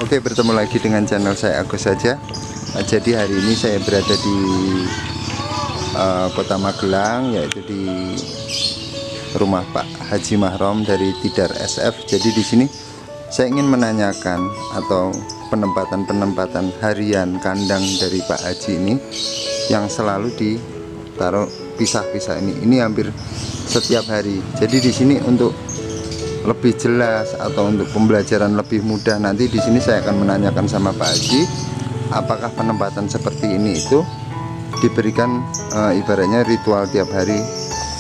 Oke, bertemu lagi dengan channel saya Agus saja. Jadi hari ini saya berada di Kota Magelang, yaitu di rumah Pak Haji Mahrom dari Tidar SF. Jadi di sini saya ingin menanyakan atau penempatan harian kandang dari Pak Haji ini yang selalu ditaruh pisah-pisah ini hampir setiap hari. Jadi di sini untuk lebih jelas atau untuk pembelajaran lebih mudah, nanti di sini saya akan menanyakan sama Pak Haji apakah penempatan seperti ini itu diberikan ibaratnya ritual tiap hari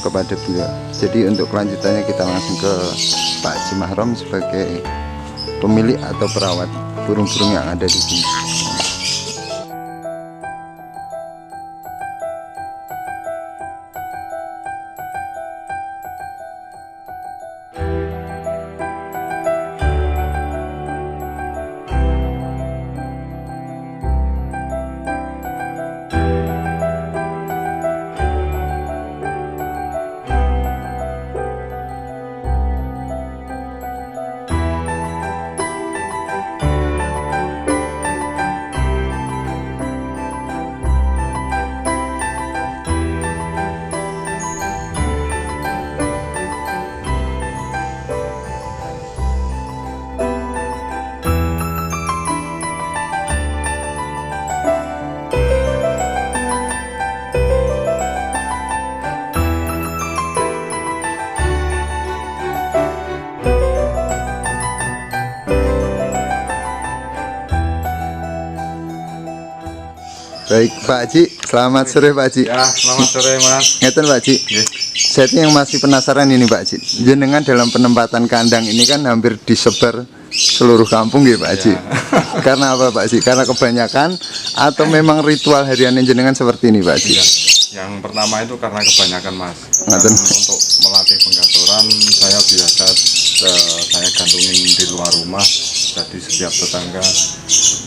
kepada beliau. Jadi untuk kelanjutannya kita langsung ke Pak Haji Mahrom sebagai pemilik atau perawat burung-burung yang ada di sini. Baik Pak Haji, selamat sore Pak Haji. Ya, selamat sore Mas. Ngeten Pak Haji. Saya yang masih penasaran ini Pak Haji. Jenengan dalam penempatan kandang ini kan hampir disebar seluruh kampung ya Pak Haji. Karena apa Pak Haji? Karena kebanyakan atau memang ritual harian jenengan seperti ini Pak Haji? Ya, yang pertama itu karena kebanyakan Mas. Dan untuk melatih penggaturan saya biasa saya gantungin di luar rumah. Jadi setiap tetangga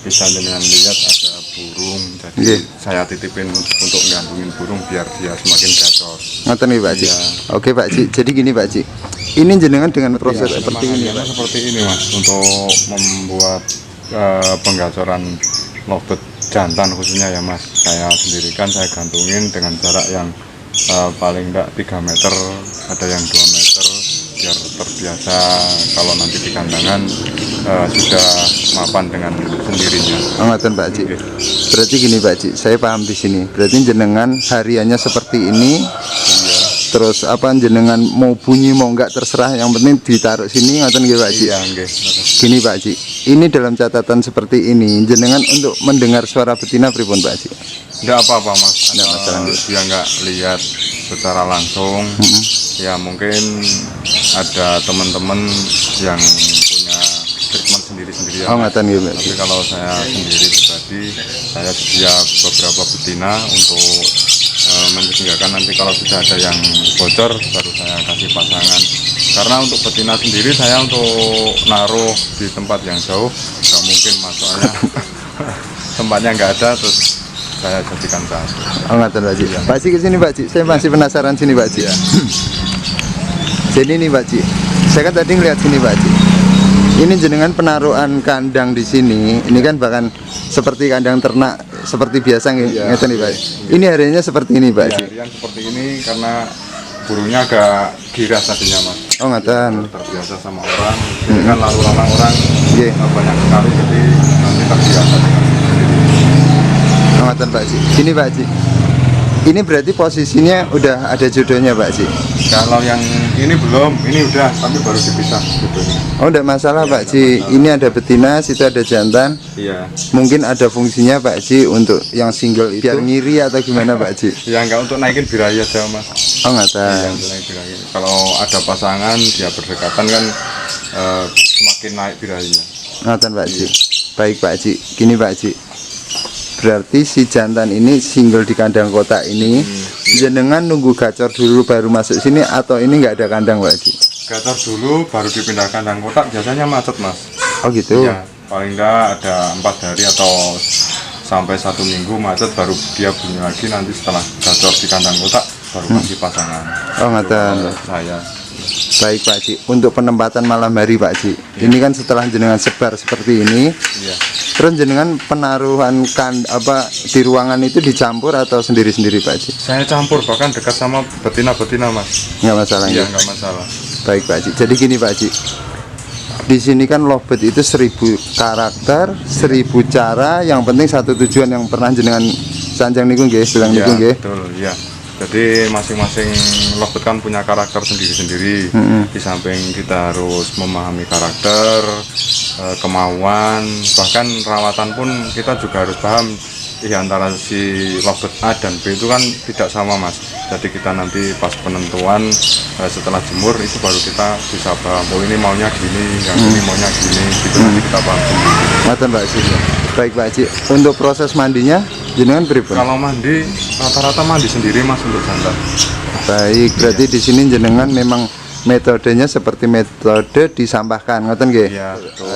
bisa dengan lihat ada burung, jadi saya titipin untuk gantungin burung biar dia semakin gacor. Ngoten nih Pak Haji. Ya. Oke Pak Haji, jadi gini Pak Haji, ini jenengan dengan proses seperti ini Pak? Seperti ini Mas, untuk membuat penggacoran lovebird jantan khususnya ya Mas, saya sendirikan, saya gantungin dengan jarak yang paling enggak 3 meter, ada yang 2 meter, biar terbiasa kalau nanti di kandangan sudah mapan dengan sendirinya. Ngoten Pak Haji. Berarti gini Pak Haji, saya paham di sini. Berarti jenengan hariannya seperti ini. Iya. Terus apa jenengan mau bunyi mau enggak terserah, yang penting ditaruh sini, ngoten nggih Pak Haji. Iya, nggih. Gini Pak Haji, ini dalam catatan seperti ini jenengan untuk mendengar suara betina pripun Pak Haji? Enggak apa-apa Mas. Enggak masalah. Dia enggak lihat secara langsung. Ya mungkin ada teman-teman yang punya treatment sendiri-sendiri ya. Oh, ngoten nggih Pak. Tapi kalau saya sendiri pribadi, saya sedia beberapa betina untuk menyediakan nanti kalau sudah ada yang bocor baru saya kasih pasangan. Karena untuk betina sendiri saya untuk naruh di tempat yang jauh nggak mungkin Mas, soalnya tempatnya nggak ada, terus saya jadikan satu. Oh ngoten Pak Haji. Pak Haji kesini Pak Haji, saya masih penasaran sini Pak Haji. Ya. Jadi ini Pak Haji, saya kan tadi ngeliat sini Pak Haji. Ini jenengan penaruhan kandang di sini, ini kan bahkan seperti kandang ternak seperti biasa ngeten nih Pak. Ini hariannya seperti ini Pak Haji. Harian seperti ini karena burungnya agak giras tadinya Mas. Oh ngoten. Terbiasa sama orang, ini kan lalu lalang orang banyak sekali, jadi nanti terbiasa dengan oh ngoten Pak Haji. Ini Pak Haji, ini berarti posisinya udah ada jodohnya Pak Haji? Kalau yang ini belum, ini udah, tapi baru dipisah jodohnya. Oh enggak masalah Pak Haji, ini ada betina, situ ada jantan. Iya. Mungkin ada fungsinya Pak Haji untuk yang single itu biar ngiri atau gimana Pak Haji? Ya enggak, untuk naikin birahi aja Mas. Oh ngoten. Iya, untuk naikin birahi. Kalau ada pasangan dia berdekatan kan semakin naik birahinya. Ngoten Pak Haji. Baik Pak Haji, gini Pak Haji, berarti si jantan ini single di kandang kotak ini, jenengan nunggu gacor dulu baru masuk sini atau ini nggak ada kandang Pak Haji? Gacor dulu baru dipindah kandang kotak, biasanya macet Mas. Oh gitu? Ya, paling enggak ada 4 hari atau sampai 1 minggu macet, baru dia bunyi lagi, nanti setelah gacor di kandang kotak baru kasih pasangan. Oh ngoten. Saya Baik Pak Haji, untuk penempatan malam hari Pak Haji, ini kan setelah jenengan sebar seperti ini, Iya. terus jenengan penaruhan di ruangan itu dicampur atau sendiri-sendiri Pak Haji? Saya campur, bahkan dekat sama betina-betina mas. Nggak masalah Iya ya? nggak masalah. Baik Pak Haji, jadi gini Pak Haji, di sini kan lovebird itu 1000 karakter, 1000 cara, yang penting satu tujuan yang pernah jenengan sanjang niku nggih, bilang Iya niku nggih. betul ya. Jadi masing-masing lovebird kan punya karakter sendiri-sendiri. Di samping kita harus memahami karakter, kemauan, bahkan rawatan pun kita juga harus paham. Di antara si lovebird A dan B itu kan tidak sama mas. Jadi kita nanti pas penentuan setelah jemur itu baru kita bisa paham. Oh ini maunya gini, yang ini maunya gini. Gitu nanti kita paham sendiri. Ngoten Pak Haji. Baik Pak Haji, untuk proses mandinya jenengan pripun? Kalau mandi rata-rata mandi sendiri mas untuk jantan. Baik, berarti di sini jenengan memang metodenya seperti metode disampahkan, ngoten nggih? Iya, betul.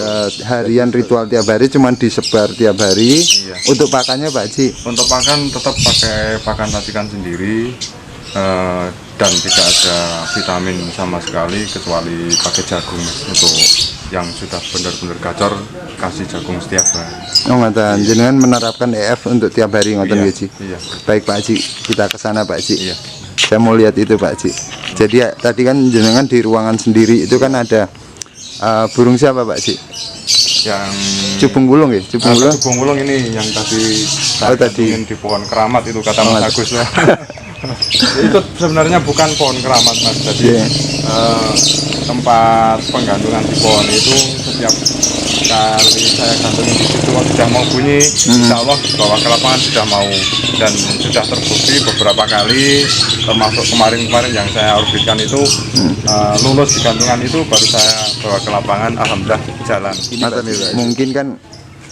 Harian ritual tiap hari cuman disebar tiap hari. Iya. Untuk pakannya Pak Haji, Untuk pakan tetap pakai pakan racikan sendiri dan tidak ada vitamin sama sekali kecuali pakai jagung mas. Untuk yang sudah benar-benar gacor kasih jagung setiap hari. oh ngoten, jenengan menerapkan EF untuk tiap hari ngoten Iya, nggih Ji? iya. Baik Pak Haji, kita ke sana Pak Haji. Iya. Saya mau lihat itu Pak Haji. Jadi ya, tadi kan jenengan di ruangan sendiri itu kan ada burung siapa Pak Haji? Yang Cubung bulung ya? Cubung bulung? Cubung bulung ini yang tadi Oh, tadi. gantungin di pohon keramat itu kata Oh, Mas Agus ya. Itu sebenarnya bukan pohon keramat mas. Jadi Iya. tempat penggantungan di pohon itu setiap kali saya gantungin di situ kalau sudah mau bunyi, insya Allah bawa ke lapangan sudah mau, dan sudah terbukti beberapa kali, termasuk kemarin-kemarin yang saya orbitkan itu lulus di gantungan itu baru saya bawa ke lapangan, alhamdulillah jalan. Ngoten nih, Pak. Mungkin kan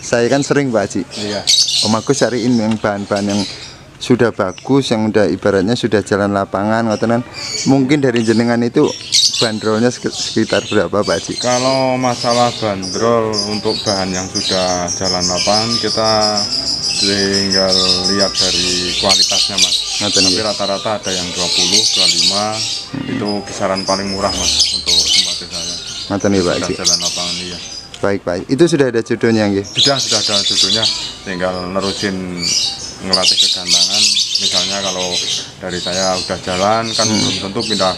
saya kan sering Pak Haji. Iya. Om Agus cariin yang bahan-bahan yang sudah bagus, yang udah ibaratnya sudah jalan lapangan, ngoten kan. Mungkin dari jenengan itu bandrolnya sekitar berapa Pak Haji? Kalau masalah bandrol untuk bahan yang sudah jalan lapangan kita tinggal lihat dari kualitasnya mas. Ngoten Tapi nggih. rata-rata ada yang 20, 25 itu kisaran paling murah mas untuk tempatnya saya. Ngoten nih Pak Sudah Haji. jalan lapangan iya. Baik Pak. Itu sudah ada judulnya nggih. Sudah ada judulnya, tinggal nerusin ngelatih kegantangan. Misalnya kalau dari saya udah jalan kan belum tentu pindah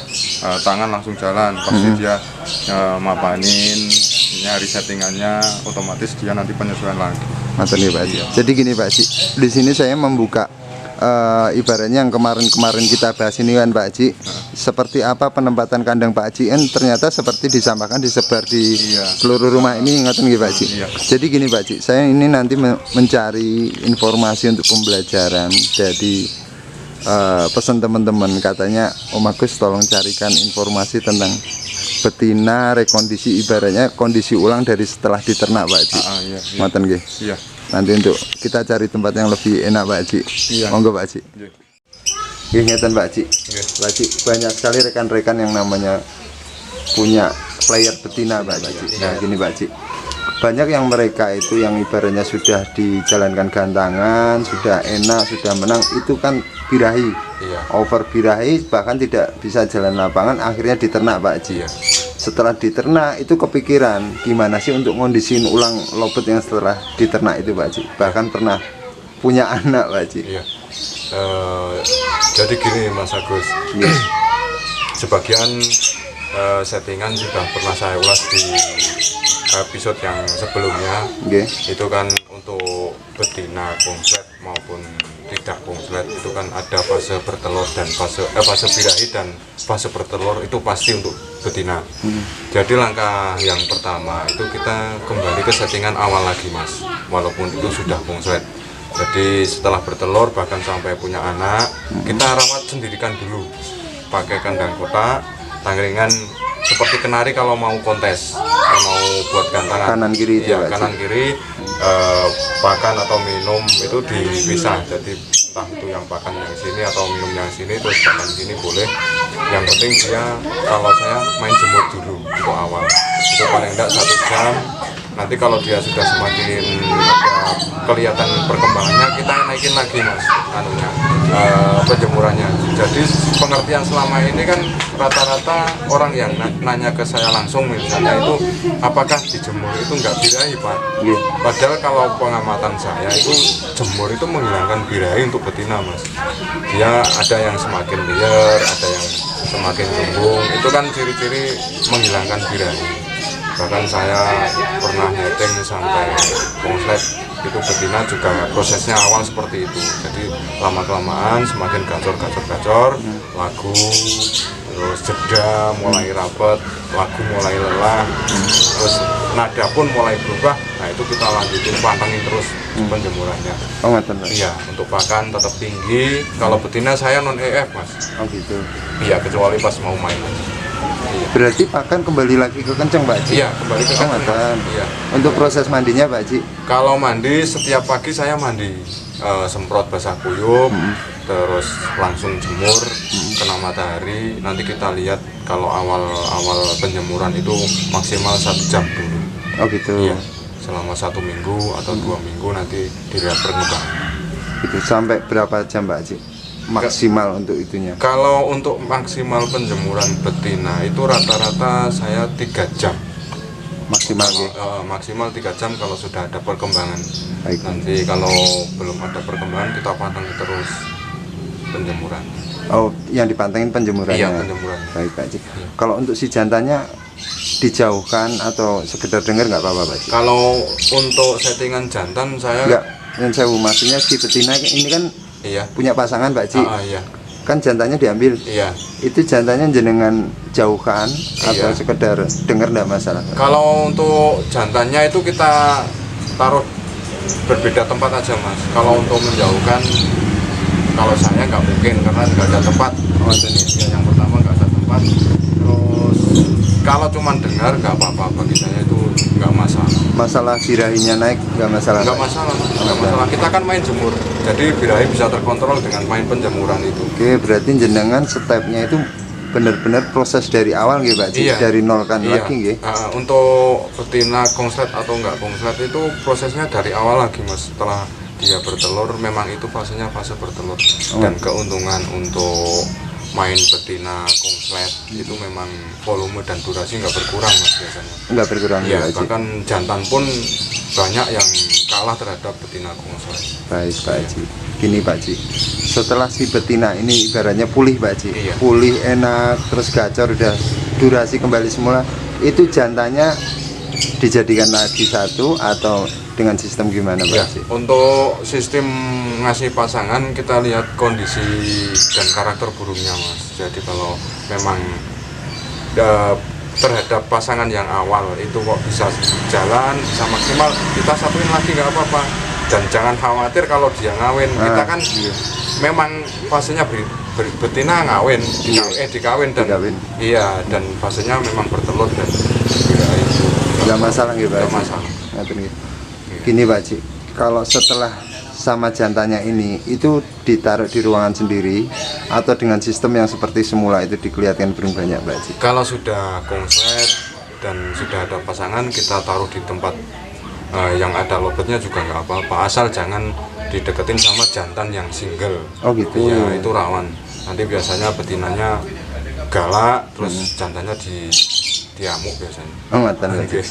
tangan langsung jalan, pasti dia mapanin, nyari settingannya, otomatis dia nanti penyesuaian lagi. Ngoten nih Pak Haji. Jadi gini Pak Haji, di sini saya membuka ibaratnya yang kemarin-kemarin kita bahas ini kan Pak Haji, seperti apa penempatan kandang Pak Haji, ternyata seperti disampaikan disebar di Iya. seluruh rumah ini, ngoten nggih Pak Haji. Iya. Jadi gini Pak Haji, saya ini nanti mencari informasi untuk pembelajaran. Jadi pesan teman-teman, katanya Om Agus tolong carikan informasi tentang betina, rekondisi, ibaratnya kondisi ulang dari setelah diternak Pak Haji. Iya, iya. Ngoten nggih. Iya. Nanti untuk kita cari tempat yang lebih enak Pak Haji. Iya. Monggo Pak Haji. Iya. Nggih ngeten Pak Haji. Iya. Pak Haji, banyak sekali rekan-rekan yang namanya punya player betina Pak Haji. Nah, gini Pak Haji. Banyak yang mereka itu yang ibaratnya sudah dijalankan gantangan, sudah enak, sudah menang, itu kan birahi. Iya. Over birahi, bahkan tidak bisa jalan lapangan, akhirnya diternak Pak Haji. Iya. Setelah diternak itu kepikiran gimana sih untuk ngondisiin ulang lobet yang setelah diternak itu Pak Haji. Bahkan pernah punya anak Pak Haji. Iya. Jadi gini Mas Agus, sebagian settingan sudah pernah saya ulas di episode yang sebelumnya. Oke. Itu kan untuk betina konslet maupun tidak konslet itu kan ada fase bertelur dan fase birahi dan fase bertelur, itu pasti untuk betina. Jadi langkah yang pertama itu kita kembali ke settingan awal lagi mas, walaupun itu sudah konslet. Jadi setelah bertelur bahkan sampai punya anak, kita rawat sendirikan dulu pakai kandang kotak, tangkringan seperti kenari kalau mau kontes, kalau mau buat gantangan Kanan kiri itu, ya, Pak. kanan kiri pakan atau minum itu dipisah. Jadi entah itu yang pakan yang sini atau minum yang sini, terus pakan sini boleh. Yang penting dia, kalau saya main jemur dulu untuk awal, itu paling enggak 1 jam. nanti kalau dia sudah semakin ada kelihatan perkembangannya, kita naikin lagi mas penjemurannya. Jadi pengertian selama ini kan rata-rata orang yang nanya ke saya langsung misalnya itu apakah dijemur itu nggak birahi pak. Padahal kalau pengamatan saya itu jemur itu menghilangkan birahi untuk betina mas. Dia ada yang semakin liar, ada yang semakin gembung, itu kan ciri-ciri menghilangkan birahi. Bahkan saya pernah nyeting sampai konslet itu betina juga prosesnya awal seperti itu. Jadi lama-kelamaan semakin gacor, lagu, terus jeda mulai rapet, lagu mulai lelah, terus nada pun mulai berubah. Nah itu kita lanjutin pantengin terus penjemurannya. Oh ngaten Pak. Iya, untuk pakan tetap tinggi. Kalau betina saya non EF mas. Oh gitu. Iya, kecuali pas mau main. Iya. Berarti pakan kembali lagi ke kencang Pak Haji? Iya, kembali ke Oh, kandang. ngaten. Iya. Untuk proses mandinya Pak Haji? Kalau mandi setiap pagi saya mandi semprot basah kuyup, terus langsung jemur kena matahari. Nanti kita lihat kalau awal penjemuran itu maksimal 1 jam dulu. Oh gitu. Iya, selama 1 minggu atau 2 minggu nanti dilihat perkembangan. Itu sampai berapa jam Pak Haji? Maksimal untuk itunya? Kalau untuk maksimal penjemuran betina itu rata-rata saya 3 jam. Maksimal ya? Maksimal 3 jam kalau sudah ada perkembangan. Baik. Nanti kalau belum ada perkembangan kita pantengin terus penjemuran. Oh, yang dipantengin penjemurannya? Iya, penjemuran. Baik Pak Haji. Kalau untuk si jantannya dijauhkan atau sekedar dengar nggak apa-apa Pak Haji? Kalau untuk settingan jantan saya Enggak, yang saya maksudnya si betina ini kan iya. punya pasangan Pak Haji. Iya. Kan jantannya diambil. Iya. Itu jantannya jenengan jauhkan atau Iya. sekedar dengar enggak masalah? Kalau untuk jantannya itu kita taruh berbeda tempat aja mas. Kalau untuk menjauhkan, kalau saya nggak mungkin karena nggak ada tempat. Oh ini ya, yang pertama nggak ada tempat. Terus kalau cuma dengar nggak apa-apa, bagi saya itu nggak masalah. Masalah birahinya naik nggak masalah? Nggak masalah, Mas. Nggak masalah. Kita kan main jemur, jadi birahi bisa terkontrol dengan main penjemuran itu. Oke, berarti jenengan stepnya itu benar-benar proses dari awal nggih Pak Haji? Iya. Dari nol kan Iya. lagi nggih? Untuk betina konslet atau enggak konslet itu prosesnya dari awal lagi mas. Setelah dia bertelur memang itu fasenya fase bertelur. Dan keuntungan untuk main betina konslet itu memang volume dan durasi nggak berkurang mas biasanya. Enggak berkurang Iya, Pak Haji? bahkan jantan pun banyak yang kalah terhadap betina konslet. Baik Pak Haji. Gini Pak Haji, setelah si betina ini ibaratnya pulih Pak Haji, Iya. pulih enak terus gacor udah durasi kembali semula, itu jantannya dijadikan lagi satu atau dengan sistem gimana Pak Ya, Haji? untuk sistem ngasih pasangan kita lihat kondisi dan karakter burungnya mas. Jadi kalau memang terhadap pasangan yang awal itu kok bisa jalan, bisa maksimal, kita satuin lagi nggak apa-apa. Dan jangan khawatir kalau dia ngawin. Kita kan memang fasenya betina ngawin, dikawin dan Dikawin. iya, dan fasenya memang bertelur dan birahi. Nggak masalah nggih Pak Nggak Haji? masalah. Ngaten nggih. Gini Pak Haji, kalau setelah sama jantannya ini itu ditaruh di ruangan sendiri atau dengan sistem yang seperti semula itu dikelihatkan burung banyak Pak Haji? Kalau sudah konslet dan sudah ada pasangan, kita taruh di tempat yang ada lobetnya juga nggak apa-apa, asal jangan dideketin sama jantan yang single. Oh gitu. Iya, itu rawan. Nanti biasanya betinanya galak, terus jantannya diamuk biasanya. Oh ngaten Pak Haji. Oke.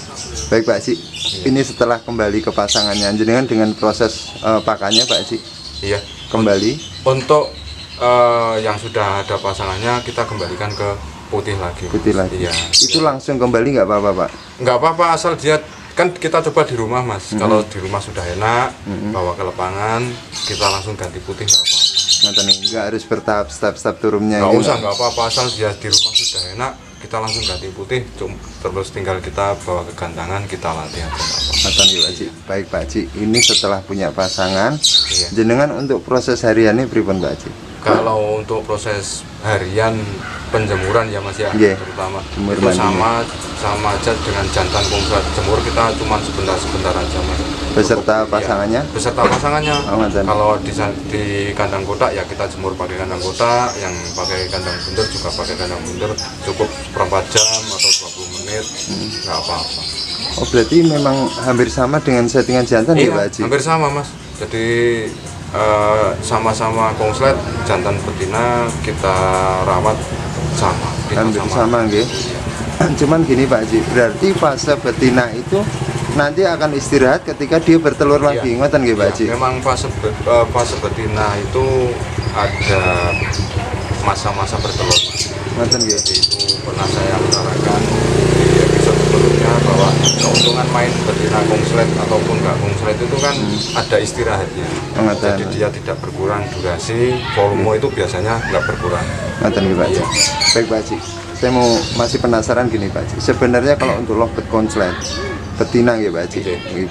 Baik Pak Haji, ini setelah kembali ke pasangannya jenengan dengan proses pakannya Pak Haji Iya. kembali Untuk yang sudah ada pasangannya kita kembalikan ke putih lagi. putih lagi. Iya. Itu langsung kembali nggak apa-apa Pak? Nggak apa-apa asal dia kan kita coba di rumah mas. Kalau di rumah sudah enak, bawa ke lapangan, kita langsung ganti putih nggak apa-apa. Ngaten nggak harus bertahap step-step turunnya. Nggak gitu, usah, nggak apa-apa asal dia di rumah sudah enak, kita langsung ganti putih. Terus tinggal kita bawa ke gantangan, kita latih aja nggak apa-apa. Ngaten nggih, Pak Haji. Baik Pak Haji, ini setelah punya pasangan, Iya. jenengan untuk proses hariannya pripun Pak Haji? Kalau untuk proses harian penjemuran ya mas ya, Iya. terutama Jemur itu mandinya. sama aja dengan jantan konslet. Jemur kita cuma sebentar aja mas. Beserta Cukup, pasangannya? iya, beserta pasangannya. Oh, ngaten. Kalau di kandang kotak ya kita jemur pakai kandang kotak, yang pakai kandang bunder juga pakai kandang bunder. Cukup seperempat jam atau 20 menit, nggak apa-apa. Oh berarti memang hampir sama dengan settingan jantan ya Pak Haji? Hampir sama Mas. Jadi sama-sama konslet jantan betina kita rawat sama. Hampir sama nggih. Cuman gini Pak Haji, berarti fase betina itu nanti akan istirahat ketika dia bertelur lagi, ngoten nggih Pak Haji? Memang fase betina itu ada masa-masa bertelur. Ngoten nggih. Itu pernah saya utarakan di episode sebelumnya bahwa keuntungan main betina konslet ataupun nggak konslet itu kan ada istirahatnya. Jadi dia tidak berkurang durasi, volume itu biasanya nggak berkurang. Ngoten nggih Pak Haji. Baik Pak Haji, saya mau masih penasaran gini Pak Haji. Sebenarnya kalau untuk lovebird konslet betina ya Pak Haji,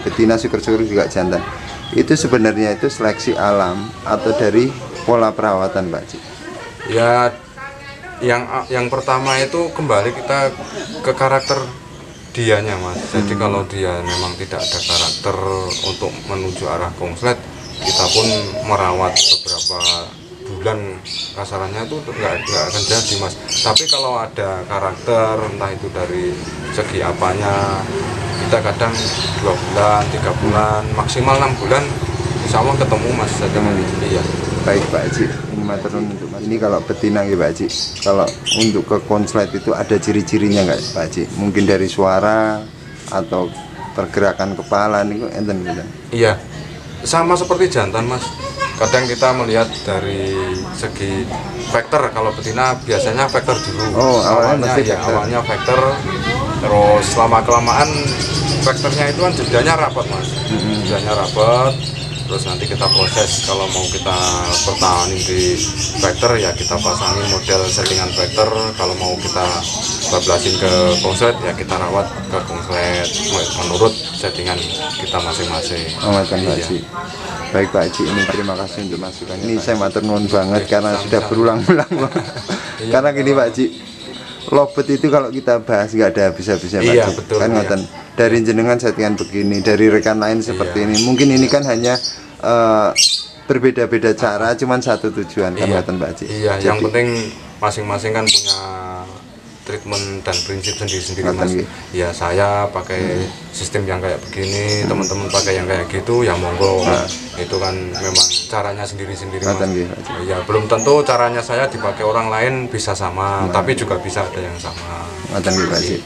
betina syukur-syukur juga jantan, itu sebenarnya itu seleksi alam atau dari pola perawatan Pak Haji? Ya, yang pertama itu kembali kita ke karakter dianya Mas. Jadi kalau dia memang tidak ada karakter untuk menuju arah konslet, kita pun merawat beberapa bulan kasarannya itu nggak akan jadi Mas. Tapi kalau ada karakter, entah itu dari segi apanya, kita kadang 2 bulan, 3 bulan, maksimal 6 bulan insya Allah ketemu Mas. Iya. Baik Pak Haji, ini materi untuk Mas. Ini kalau betina ya Pak Haji, kalau untuk ke konslet itu ada ciri-cirinya nggak Pak Haji? Mungkin dari suara atau pergerakan kepala nih enten gitu. Iya, sama seperti jantan Mas. Kadang kita melihat dari segi vektor. Kalau betina biasanya vektor dulu. Oh, awalnya vektor. Terus lama kelamaan vektornya itu kan jedanya rapat Mas. Jedanya rapat. Terus nanti kita proses, kalau mau kita pertahanin di vektor ya kita pasangin model settingan vektor. Kalau mau kita bablasin ke konslet ya kita rawat ke konslet menurut settingan kita masing-masing. Oh, Pak Haji. Baik Pak Haji, ini terima kasih untuk masukannya. Ini saya matur nuwun banget karena sudah berulang-ulang loh. Karena gini Pak Haji, lovebird itu kalau kita bahas nggak ada habis-habisnya Pak Haji. Betul, kan ngoten. Dari jenengan settingan begini, dari rekan lain seperti ini. Mungkin ini kan hanya berbeda-beda cara, cuman satu tujuan kan ngoten Pak Haji. Iya, yang penting masing-masing kan punya treatment dan prinsip sendiri-sendiri Mas. Ya saya pakai sistem yang kayak begini, teman-teman pakai yang kayak gitu, ya monggo. Itu kan memang caranya sendiri-sendiri Mas. Ya belum tentu caranya saya dipakai orang lain bisa sama, tapi juga bisa ada yang sama. Pak Haji.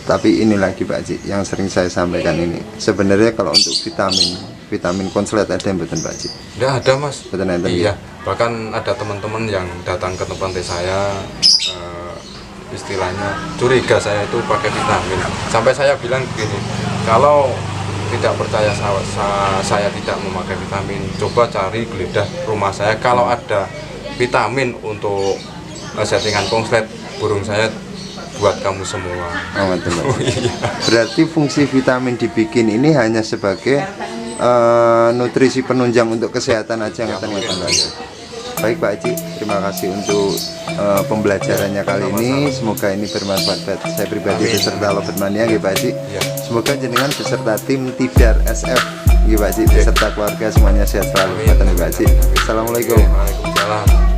Tapi ini lagi Pak Haji, yang sering saya sampaikan ini, sebenarnya kalau untuk vitamin konslet ada yang betul Pak Haji? Tidak ada Mas. Iya. Bahkan ada teman-teman yang datang ke tempat saya, istilahnya curiga saya itu pakai vitamin. Sampai saya bilang begini, kalau tidak percaya saya tidak memakai vitamin, coba cari geledah rumah saya, kalau ada vitamin untuk settingan konslet burung saya buat kamu semua. Oh, berarti fungsi vitamin dibikin ini hanya sebagai nutrisi penunjang untuk kesehatan aja ngoten-ngoten aja. Baik Pak Haji, terima kasih untuk pembelajarannya kali ini. Semoga ini bermanfaat buat saya pribadi beserta lovebird mania nggih Pak Haji. Semoga jenengan beserta tim Tidar SF nggih Pak Haji, beserta keluarga semuanya sehat selalu. Ngoten Pak Haji. Assalamualaikum. Waalaikumsalam.